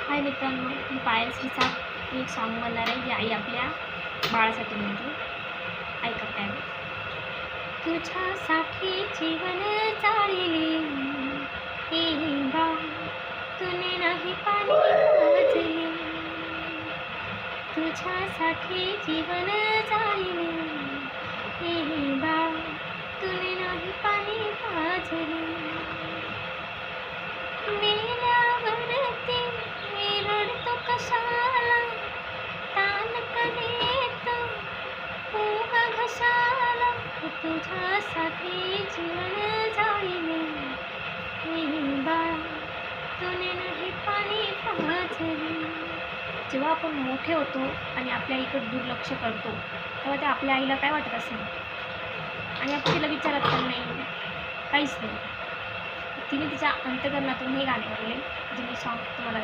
हाय मित्रांनो, मी पायल श्रीचा एक सॉन्ग म्हणणार आहे जे आई आपल्या बाळासाठी म्हणते. ऐका काय. तुझ्यासाठी जीवन जाळले ही बाळ, तुने नाही पाणी पाजले. तुझ्यासाठी जीवन जाळले ही बाळ, तुने नाही पाणी पाजले. मेल्यावरती रडतो कशाला, ताण करीतो उगा घशाला. तुझ्यासाठी जीवन जाळले हे बाळा, तुने नाही पाणी पाजले. जेव्हा आपण मोठे होतो आणि आपल्या आईकडे दुर्लक्ष करतो तेव्हा ते आपल्या आईला काय वाटत असेल, आणि आपण तिला विचारत पण नाही, काहीच नाही. तिने तिच्या अंतकरणातून हे गाणे म्हणले जे मी सॉन्ग तुम्हाला